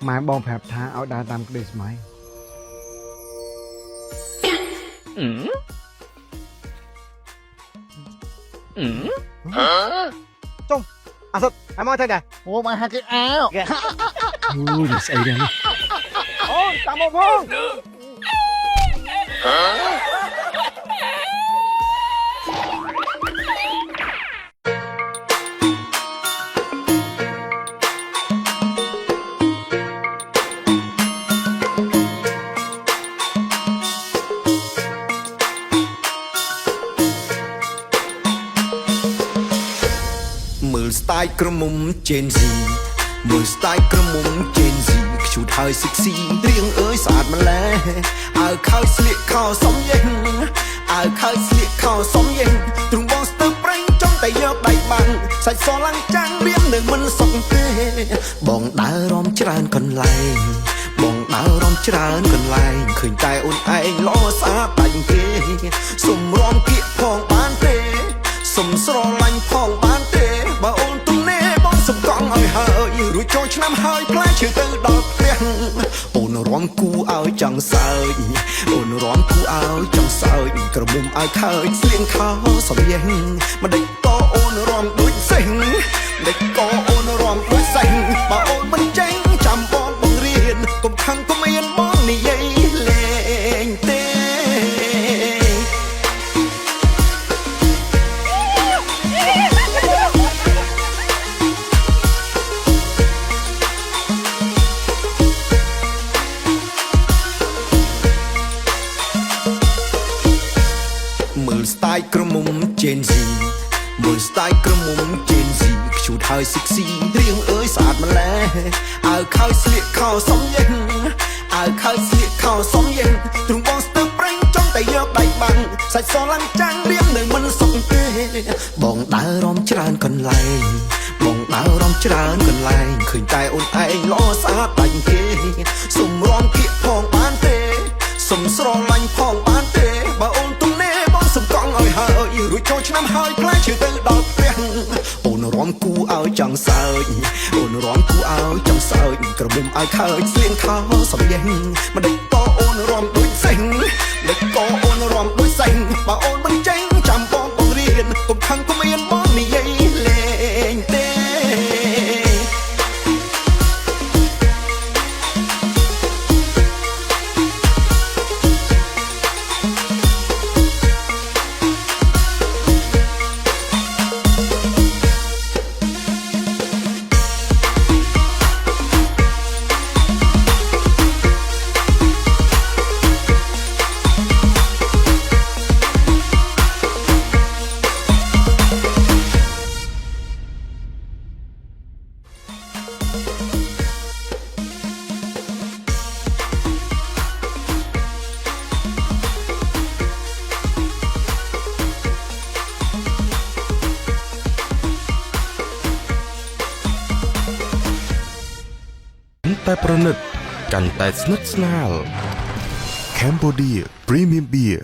ម៉ែបងប្រាប់ថាឲ្យដើរតាមក្តីស្មៃចុំអាសុតឲ្យមកធ្វើដែរអូមកហាគេអាវ អូយស្អីដែរនេះអូតាមមកផង មើលស្ទាយក្រមុំជេនស៊ីមើលស្ទាយក្រមុំជេនស៊ីខ្ជូតហើយសិកស៊ីរៀងអើយស្អាតម្ល៉េះអើខើស្លៀកខោសំយេងអើខើស្លៀកខោសំយេងទ្រង់បងស្ទើប្រេងចំតែយកដៃបាំងសាច់សឡើងចាំងរៀមនឹងមិនសុខទេបងដើររំច្រើនកន្លែងបងដើររំច្រើនកន្លែងឃើញតែអូនឯងលោស្អាតបាញ់គេសុំរំគៀកផងបានទេសុំស្រឡាញ់ផងបានទេបើអូនទំនេរបងសុំកង់ឲ្យហើយរួចចូលឆ្នាំហើយផ្លែឈើទៅដល់ផ្ទះអូនរំគូឲ្យចង់សើចអូនរំគូឲ្យចង់សើចក្រមុំឲ្យខើចស្លៀងខោសំយេងមិនដេចក៏អូនរំដូចសេះមិនដេចក៏អូនរំដូចសេះបើអូនមិនចេញចាំបងបង្រៀនកុំខឹងកុំមានបងនិយាយលេងទេមើលស្ទាយក្រមុំជេនស៊ីមើលស្ទាយក្រមុំជេនស៊ីខ្ជូតហើយសិកស៊ីរៀងអើយស្អាតម្ល៉េះអើខើស្លៀកខោសំយេងអើខើស្លៀកខោសំយេងទ្រង់បងស្ទើប្រេងចំតែយកដៃបាំងសាច់សឡើងចាំងរៀមនឹងមិនសុខទេបងដើររំច្រើនកន្លែងបងដើររំច្រើនកន្លែងឃើញតែអូនឯងលោស្អាតបាញ់គេសុំរំគៀកផងបានទេសុំស្រឡាញ់ផងបានទេបើអូនទំនេរបងសុំកង់ឲ្យហើយរួចចូលឆ្នាំហើយផ្លែឈើទៅដល់ផ្ទះអូនរំគូឲ្យចង់សើចអូនរំគូឲ្យចង់សើចក្រមុំឲ្យខើចស្លៀងខោសំយេងមិនដេចក៏អូនរំដូចសេះមិនដេចក៏អូនរំដូចសេះបើអូនមិនចេញចាំបងបង្រៀនកុំខឹងកុំមានបងនិយាយលេងទេតែប្រណិតកាន់តែស្និទ្ធស្នាល Cambodia Premium Beer